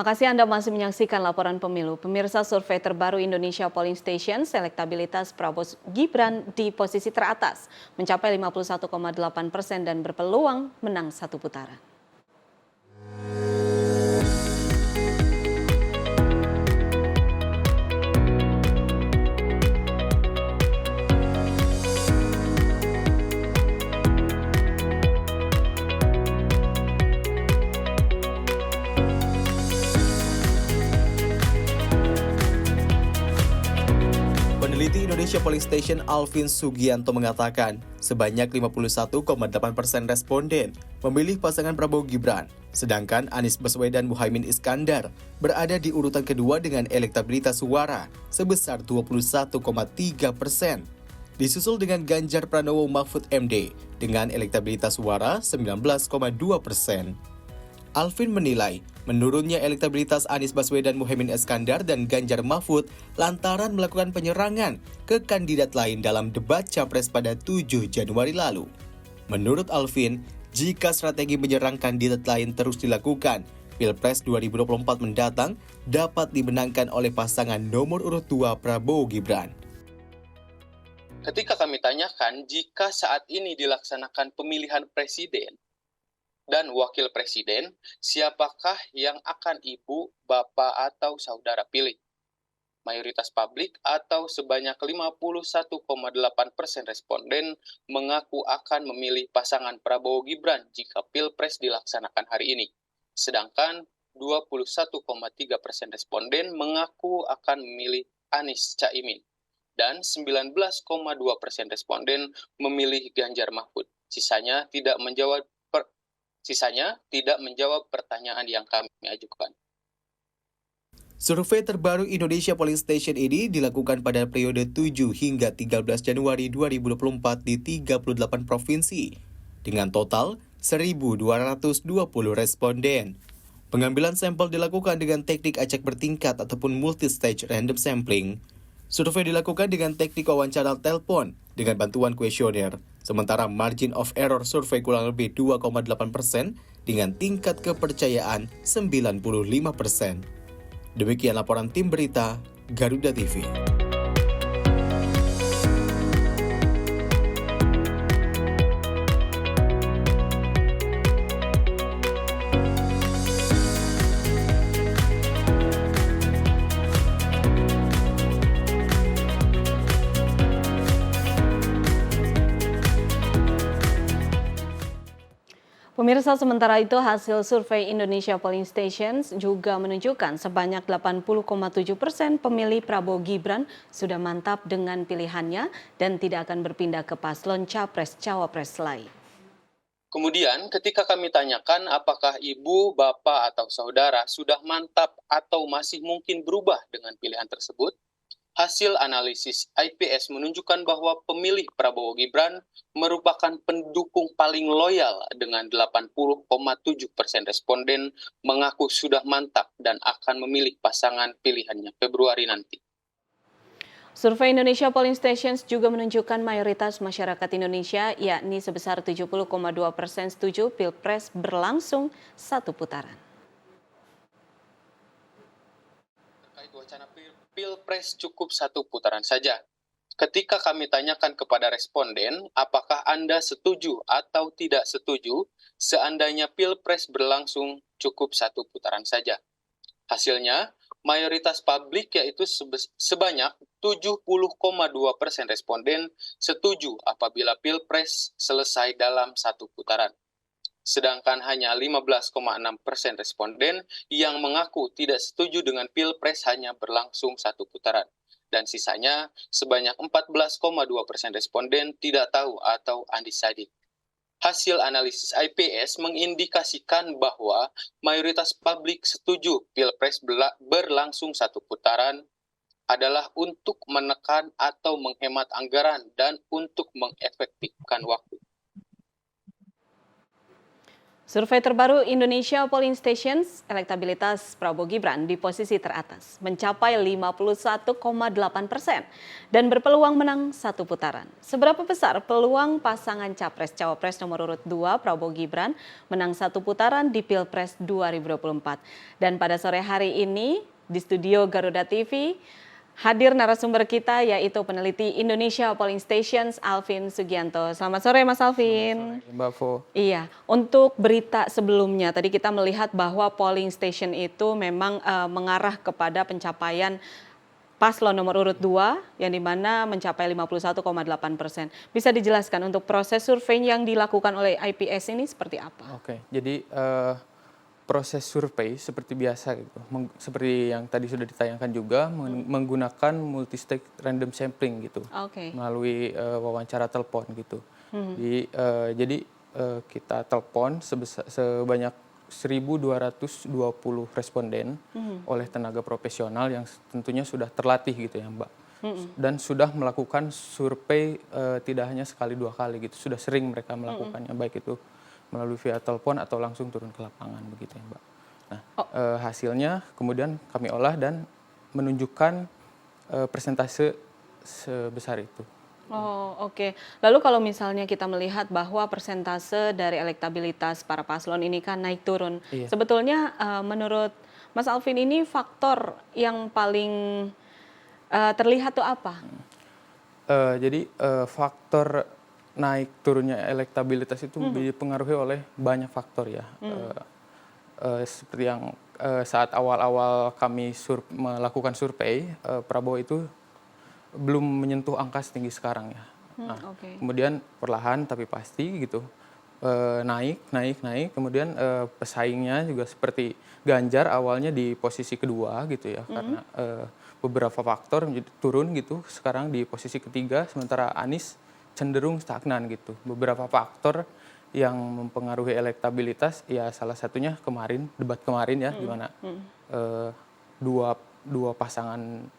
Terima kasih Anda masih menyaksikan laporan pemilu. Pemirsa, survei terbaru Indonesia Polling Station, elektabilitas Prabowo Gibran di posisi teratas, mencapai 51,8% dan berpeluang menang satu putaran. Peneliti Indonesia Polling Station Alvin Sugianto mengatakan, sebanyak 51,8% responden memilih pasangan Prabowo Gibran, sedangkan Anies Baswedan Muhaimin Iskandar berada di urutan kedua dengan elektabilitas suara sebesar 21,3%. Disusul dengan Ganjar Pranowo Mahfud MD dengan elektabilitas suara 19,2%. Alvin menilai, menurunnya elektabilitas Anies Baswedan Muhaimin Iskandar dan Ganjar Mahfud lantaran melakukan penyerangan ke kandidat lain dalam debat Capres pada 7 Januari lalu. Menurut Alvin, jika strategi menyerang kandidat lain terus dilakukan, Pilpres 2024 mendatang dapat dimenangkan oleh pasangan nomor urut 2 Prabowo Gibran. Ketika kami tanyakan, jika saat ini dilaksanakan pemilihan presiden dan wakil presiden, siapakah yang akan ibu, bapak, atau saudara pilih? Mayoritas publik atau sebanyak 51,8% responden mengaku akan memilih pasangan Prabowo Gibran jika Pilpres dilaksanakan hari ini. Sedangkan 21,3% responden mengaku akan memilih Anies Caimin. Dan 19,2% responden memilih Ganjar Mahfud. Sisanya tidak menjawab pertanyaan yang kami ajukan. Survei terbaru Indonesia Polling Station ini dilakukan pada periode 7 hingga 13 Januari 2024 di 38 provinsi, dengan total 1.220 responden. Pengambilan sampel dilakukan dengan teknik acak bertingkat ataupun multi-stage random sampling. Survei dilakukan dengan teknik wawancara telepon dengan bantuan kuesioner, sementara margin of error survei kurang lebih 2,8% dengan tingkat kepercayaan 95%. Demikian laporan tim berita Garuda TV. Pemirsa, sementara itu hasil survei Indonesia Polling Stations juga menunjukkan sebanyak 80,7% pemilih Prabowo Gibran sudah mantap dengan pilihannya dan tidak akan berpindah ke paslon Capres-Cawapres lain. Kemudian ketika kami tanyakan apakah ibu, bapak, atau saudara sudah mantap atau masih mungkin berubah dengan pilihan tersebut, hasil analisis IPS menunjukkan bahwa pemilih Prabowo Gibran merupakan pendukung paling loyal dengan 80,7% responden mengaku sudah mantap dan akan memilih pasangan pilihannya Februari nanti. Survei Indonesia Polling Stations juga menunjukkan mayoritas masyarakat Indonesia, yakni sebesar 70,2% setuju Pilpres berlangsung satu putaran. Terkait wacana Pilpres cukup satu putaran saja. Ketika kami tanyakan kepada responden, apakah Anda setuju atau tidak setuju seandainya Pilpres berlangsung cukup satu putaran saja? Hasilnya, mayoritas publik yaitu sebanyak 70,2% responden setuju apabila Pilpres selesai dalam satu putaran. Sedangkan hanya 15,6% responden yang mengaku tidak setuju dengan Pilpres hanya berlangsung satu putaran. Dan sisanya sebanyak 14,2% responden tidak tahu atau undecided. Hasil analisis IPS mengindikasikan bahwa mayoritas publik setuju Pilpres berlangsung satu putaran adalah untuk menekan atau menghemat anggaran dan untuk mengefektifkan waktu. Survei terbaru Indonesia Polling Stations, elektabilitas Prabowo Gibran di posisi teratas, mencapai 51,8% dan berpeluang menang satu putaran. Seberapa besar peluang pasangan Capres-Cawapres nomor urut 2 Prabowo Gibran menang satu putaran di Pilpres 2024? Dan pada sore hari ini di studio Garuda TV, hadir narasumber kita yaitu peneliti Indonesia Polling Stations Alvin Sugianto. Selamat sore Mas Alvin. Selamat sore, Mbak Vo. Iya, untuk berita sebelumnya tadi kita melihat bahwa polling station itu memang mengarah kepada pencapaian paslon nomor urut 2 yang dimana mencapai 51,8%. Bisa dijelaskan untuk proses survei yang dilakukan oleh IPS ini seperti apa? Oke, jadi proses survei seperti biasa gitu, seperti yang tadi sudah ditayangkan juga menggunakan multi-stage random sampling gitu, Oke. melalui wawancara telepon gitu. Jadi kita telepon sebanyak 1.220 responden oleh tenaga profesional yang tentunya sudah terlatih gitu ya Mbak. Dan sudah melakukan survei tidak hanya sekali dua kali gitu, sudah sering mereka melakukannya baik itu melalui via telepon atau langsung turun ke lapangan begitu ya Mbak. Nah hasilnya kemudian kami olah dan menunjukkan persentase sebesar itu. Oh, oke. Lalu kalau misalnya kita melihat bahwa persentase dari elektabilitas para paslon ini kan naik turun. Iya. Sebetulnya menurut Mas Alvin ini faktor yang paling terlihat tuh apa? Jadi faktor naik turunnya elektabilitas itu dipengaruhi oleh banyak faktor ya. Seperti yang saat awal-awal kami melakukan survei, Prabowo itu belum menyentuh angka setinggi sekarang ya. Kemudian perlahan tapi pasti gitu naik. Kemudian pesaingnya juga seperti Ganjar awalnya di posisi kedua gitu ya, karena beberapa faktor menjadi turun gitu. Sekarang di posisi ketiga, sementara Anies cenderung stagnan gitu. Beberapa faktor yang mempengaruhi elektabilitas ya salah satunya kemarin debat kemarin ya di mana dua pasangan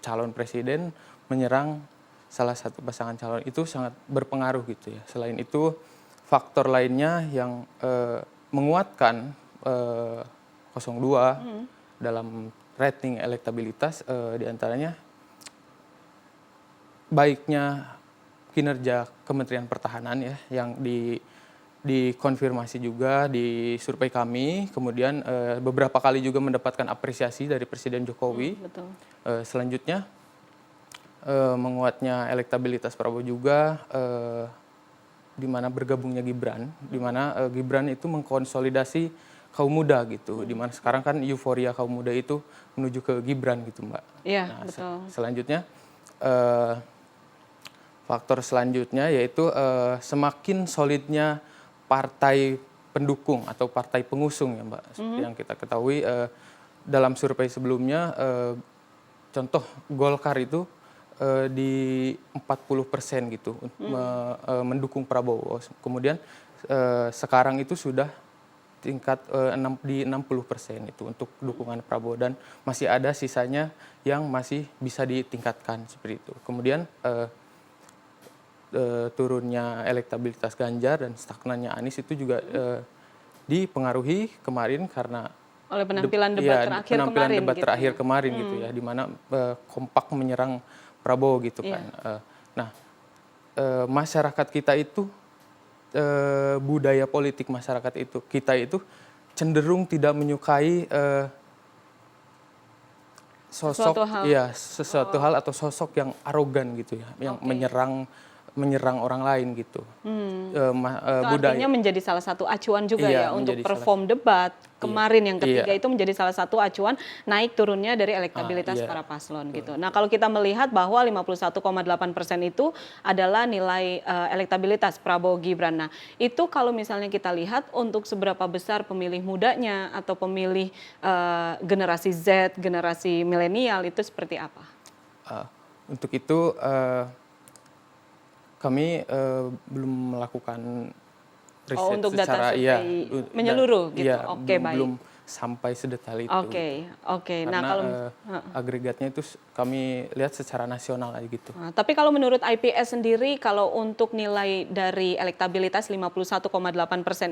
calon presiden menyerang salah satu pasangan calon itu sangat berpengaruh gitu ya. Selain itu faktor lainnya yang menguatkan 02 dalam rating elektabilitas diantaranya baiknya kinerja Kementerian Pertahanan ya yang dikonfirmasi juga di survei kami, kemudian beberapa kali juga mendapatkan apresiasi dari Presiden Jokowi. Betul. Selanjutnya menguatnya elektabilitas Prabowo juga di mana bergabungnya Gibran, di mana Gibran itu mengkonsolidasi kaum muda gitu, di mana sekarang kan euforia kaum muda itu menuju ke Gibran gitu Mbak. Iya, Nah, betul. selanjutnya faktor selanjutnya yaitu semakin solidnya partai pendukung atau partai pengusung ya Mbak. Seperti yang kita ketahui dalam survei sebelumnya contoh Golkar itu di 40% gitu mendukung Prabowo. Kemudian sekarang itu sudah tingkat di 60% itu untuk dukungan Prabowo dan masih ada sisanya yang masih bisa ditingkatkan seperti itu. Kemudian turunnya elektabilitas Ganjar dan stagnannya Anies itu juga dipengaruhi kemarin karena Oleh penampilan debat terakhir kemarin gitu ya, di mana kompak menyerang Prabowo gitu kan. Masyarakat kita itu budaya politik masyarakat itu kita itu cenderung tidak menyukai sosok sesuatu hal atau sosok yang arogan gitu ya, yang menyerang orang lain gitu. Artinya menjadi salah satu acuan juga ya untuk perform debat kemarin yang ketiga itu menjadi salah satu acuan naik turunnya dari elektabilitas para paslon gitu. Nah kalau kita melihat bahwa 51,8% itu adalah nilai elektabilitas Prabowo Gibran. Nah itu kalau misalnya kita lihat untuk seberapa besar pemilih mudanya atau pemilih generasi Z, generasi milenial itu seperti apa? Untuk itu kami belum melakukan riset untuk secara data survei menyeluruh gitu. Oke, baik. sampai sedetail itu. Oke, oke. Nah, Karena kalau agregatnya itu kami lihat secara nasional aja gitu. Tapi kalau menurut IPS sendiri, kalau untuk nilai dari elektabilitas 51,8%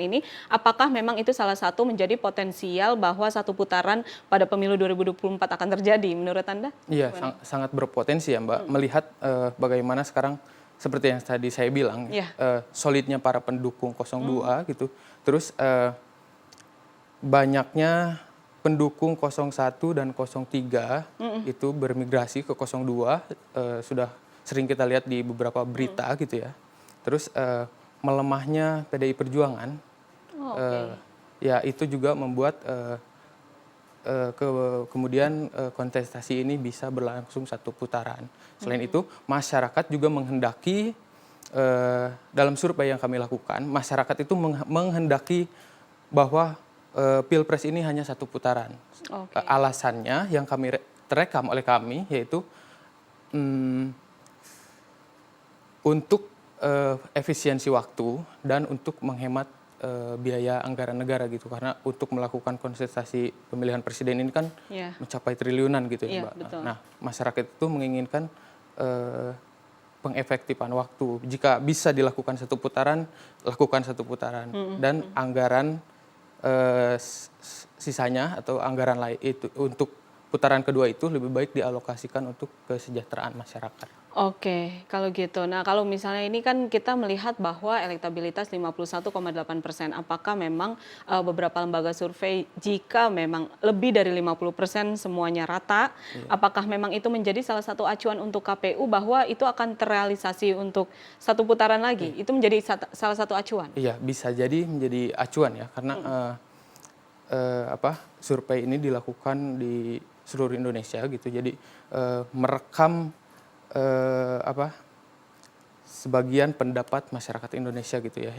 ini, apakah memang itu salah satu menjadi potensial bahwa satu putaran pada pemilu 2024 akan terjadi menurut Anda? Iya, sangat berpotensi ya Mbak. Melihat bagaimana sekarang seperti yang tadi saya bilang, Iya. solidnya para pendukung 02 gitu. Terus banyaknya pendukung 01 dan 03 itu bermigrasi ke 02, sudah sering kita lihat di beberapa berita gitu ya. Terus melemahnya PDI Perjuangan, ya itu juga membuat kemudian kontestasi ini bisa berlangsung satu putaran. Selain itu, masyarakat juga menghendaki, dalam survei yang kami lakukan, masyarakat itu menghendaki bahwa Pilpres ini hanya satu putaran. Alasannya yang kami terekam oleh kami yaitu untuk efisiensi waktu dan untuk menghemat biaya anggaran negara gitu, karena untuk melakukan kontestasi pemilihan presiden ini kan mencapai triliunan gitu ya Mbak. Nah, masyarakat itu menginginkan pengefektifan waktu. Jika bisa dilakukan satu putaran, lakukan satu putaran dan anggaran sisanya atau anggaran lain itu untuk putaran kedua itu lebih baik dialokasikan untuk kesejahteraan masyarakat. Oke, kalau gitu. Nah, kalau misalnya ini kan kita melihat bahwa elektabilitas 51,8%. Apakah memang beberapa lembaga survei jika memang lebih dari 50% semuanya rata, apakah memang itu menjadi salah satu acuan untuk KPU bahwa itu akan terrealisasi untuk satu putaran lagi? Itu menjadi salah satu acuan? Iya, bisa jadi menjadi acuan ya, karena survei ini dilakukan di seluruh Indonesia gitu. Jadi merekam sebagian pendapat masyarakat Indonesia gitu ya,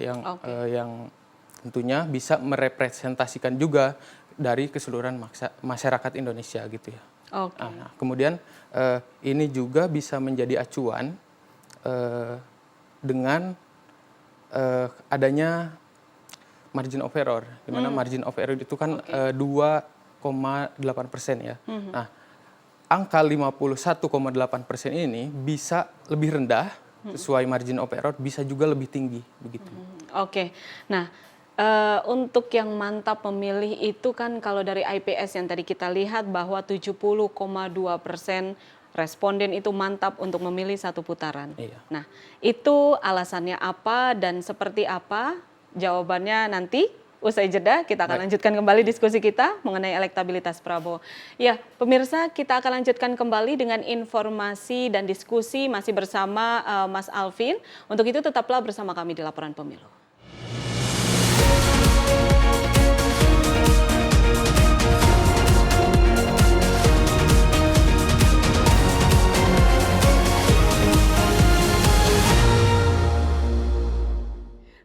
yang tentunya bisa merepresentasikan juga dari keseluruhan masyarakat Indonesia gitu ya. Nah, kemudian ini juga bisa menjadi acuan dengan adanya margin of error, di mana margin of error itu kan 2,8% ya. Nah, angka 51,8% ini bisa lebih rendah sesuai margin of error, bisa juga lebih tinggi begitu. Nah, untuk yang mantap memilih itu kan kalau dari IPS yang tadi kita lihat bahwa 70,2% responden itu mantap untuk memilih satu putaran. Nah, itu alasannya apa dan seperti apa? Jawabannya nanti usai jeda kita akan lanjutkan kembali diskusi kita mengenai elektabilitas Prabowo. Ya, pemirsa, kita akan lanjutkan kembali dengan informasi dan diskusi masih bersama Mas Alvin. Untuk itu tetaplah bersama kami di Laporan Pemilu.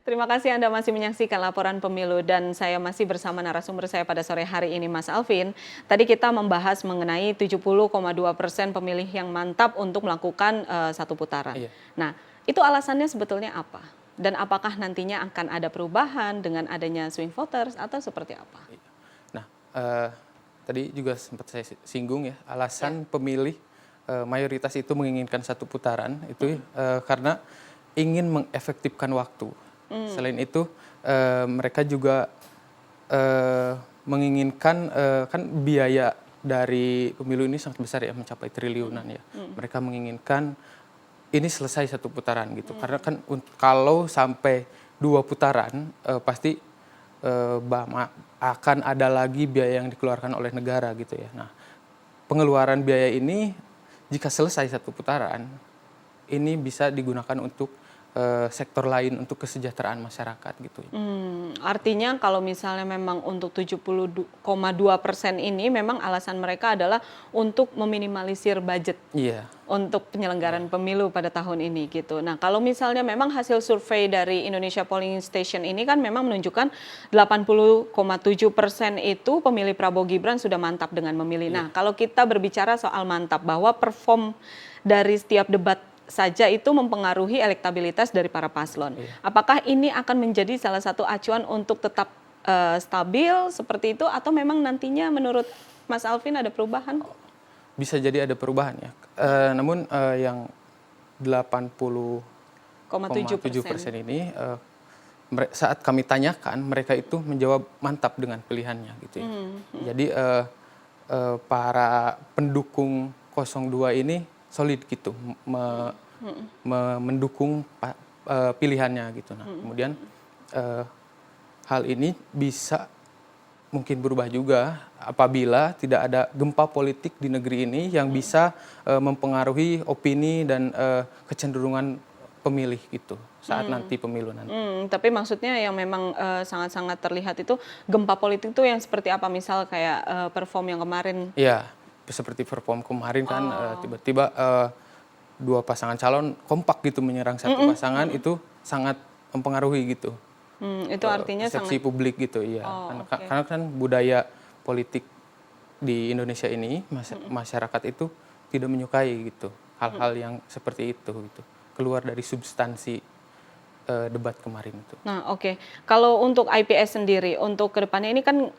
Terima kasih Anda masih menyaksikan Laporan Pemilu dan saya masih bersama narasumber saya pada sore hari ini, Mas Alvin. Tadi kita membahas mengenai 70,2% pemilih yang mantap untuk melakukan satu putaran. Nah, itu alasannya sebetulnya apa? Dan apakah nantinya akan ada perubahan dengan adanya swing voters atau seperti apa? Nah, tadi juga sempat saya singgung ya, alasan pemilih mayoritas itu menginginkan satu putaran itu karena ingin mengefektifkan waktu. Selain itu, mereka juga menginginkan, kan biaya dari pemilu ini sangat besar ya, mencapai triliunan ya. Mereka menginginkan ini selesai satu putaran gitu. Karena kan kalau sampai 2 putaran, pasti akan ada lagi biaya yang dikeluarkan oleh negara gitu ya. Nah, pengeluaran biaya ini jika selesai satu putaran, ini bisa digunakan untuk sektor lain, untuk kesejahteraan masyarakat gitu. Artinya kalau misalnya memang untuk 70,2% ini memang alasan mereka adalah untuk meminimalisir budget untuk penyelenggaraan pemilu pada tahun ini gitu. Nah, kalau misalnya memang hasil survei dari Indonesia Polling Station ini kan memang menunjukkan 80,7% itu pemilih Prabowo Gibran sudah mantap dengan memilih. Nah, kalau kita berbicara soal mantap bahwa perform dari setiap debat saja itu mempengaruhi elektabilitas dari para paslon. Apakah ini akan menjadi salah satu acuan untuk tetap stabil seperti itu atau memang nantinya menurut Mas Alvin ada perubahan? Bisa jadi ada perubahan ya. Namun yang 80,7% ini saat kami tanyakan mereka itu menjawab mantap dengan pilihannya gitu ya. Jadi para pendukung 02 ini solid gitu mendukung pilihannya gitu. Nah, kemudian hal ini bisa mungkin berubah juga apabila tidak ada gempa politik di negeri ini yang bisa mempengaruhi opini dan kecenderungan pemilih gitu saat nanti pemilu nanti. Tapi maksudnya yang memang sangat-sangat terlihat itu gempa politik itu yang seperti apa? Misal kayak perform yang kemarin. Iya, seperti perform kemarin kan tiba-tiba dua pasangan calon kompak gitu menyerang satu pasangan itu sangat mempengaruhi gitu. Itu artinya persepsi publik gitu, iya. Karena kan budaya politik di Indonesia ini masyarakat itu tidak menyukai gitu hal-hal yang seperti itu gitu, keluar dari substansi debat kemarin itu. Nah, oke. Kalau untuk IPS sendiri, untuk kedepannya ini kan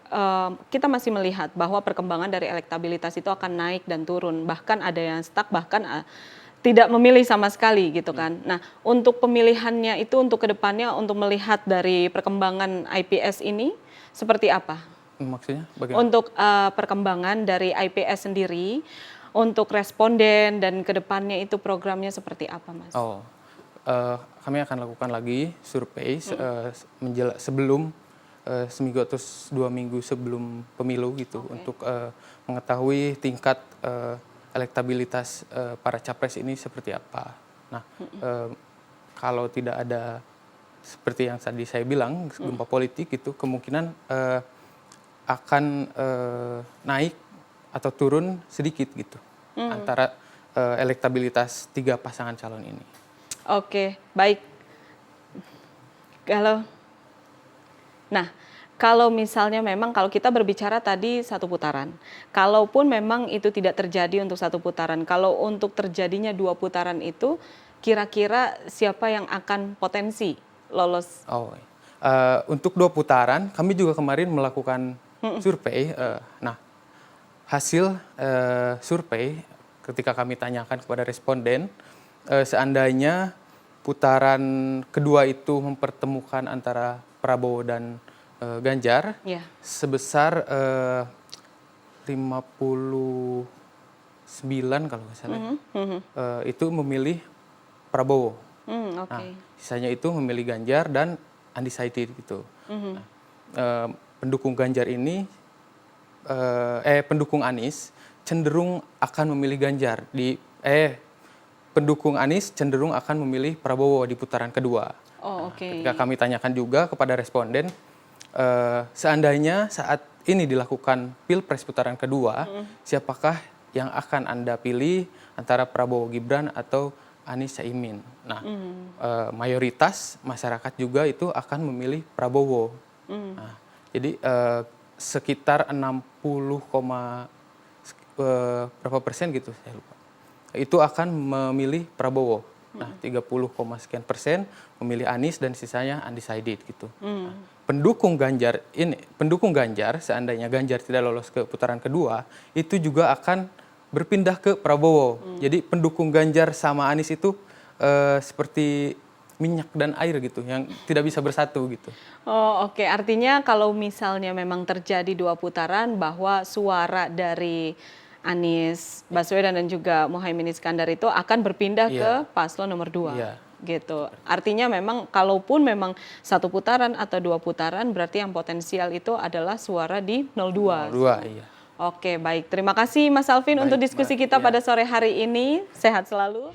kita masih melihat bahwa perkembangan dari elektabilitas itu akan naik dan turun, bahkan ada yang stuck, bahkan tidak memilih sama sekali gitu kan. Nah, untuk pemilihannya itu untuk kedepannya untuk melihat dari perkembangan IPS ini seperti apa? Maksudnya bagaimana? Untuk perkembangan dari IPS sendiri, untuk responden dan kedepannya itu programnya seperti apa, Mas? Kami akan lakukan lagi survei sebelum seminggu atau 2 minggu sebelum pemilu gitu untuk mengetahui tingkat elektabilitas para capres ini seperti apa. Nah, kalau tidak ada seperti yang tadi saya bilang gempa politik itu kemungkinan akan naik atau turun sedikit gitu antara elektabilitas 3 pasangan calon ini. Oke, baik. Kalau misalnya memang kalau kita berbicara tadi satu putaran, kalaupun memang itu tidak terjadi untuk satu putaran, kalau untuk terjadinya 2 putaran itu, kira-kira siapa yang akan potensi lolos? Untuk 2 putaran, kami juga kemarin melakukan survei. Nah, hasil survei ketika kami tanyakan kepada responden, seandainya putaran kedua itu mempertemukan antara Prabowo dan Ganjar sebesar 59 kalau nggak salah, itu memilih Prabowo. Nah, sisanya itu memilih Ganjar dan undecided gitu. Pendukung Ganjar ini, pendukung Anies cenderung akan memilih Ganjar pendukung Anies cenderung akan memilih Prabowo di putaran kedua. Ketika kami tanyakan juga kepada responden, seandainya saat ini dilakukan Pilpres putaran kedua, siapakah yang akan Anda pilih antara Prabowo Gibran atau Anies Caimin? Nah, mayoritas masyarakat juga itu akan memilih Prabowo. Nah, jadi sekitar 60, berapa persen gitu, saya lupa. Itu akan memilih Prabowo. Nah, 30, sekian persen memilih Anies dan sisanya undecided gitu. Nah, pendukung Ganjar seandainya Ganjar tidak lolos ke putaran kedua, itu juga akan berpindah ke Prabowo. Jadi pendukung Ganjar sama Anies itu seperti minyak dan air gitu, yang tidak bisa bersatu gitu. Oke. Artinya kalau misalnya memang terjadi 2 putaran bahwa suara dari Anies Baswedan dan juga Muhaimin Iskandar itu akan berpindah ke paslon nomor 2. Gitu. Artinya memang kalaupun memang 1 putaran atau 2 putaran berarti yang potensial itu adalah suara di 02. 02, iya. Oke, baik. Terima kasih Mas Alvin untuk diskusi kita pada sore hari ini. Sehat selalu.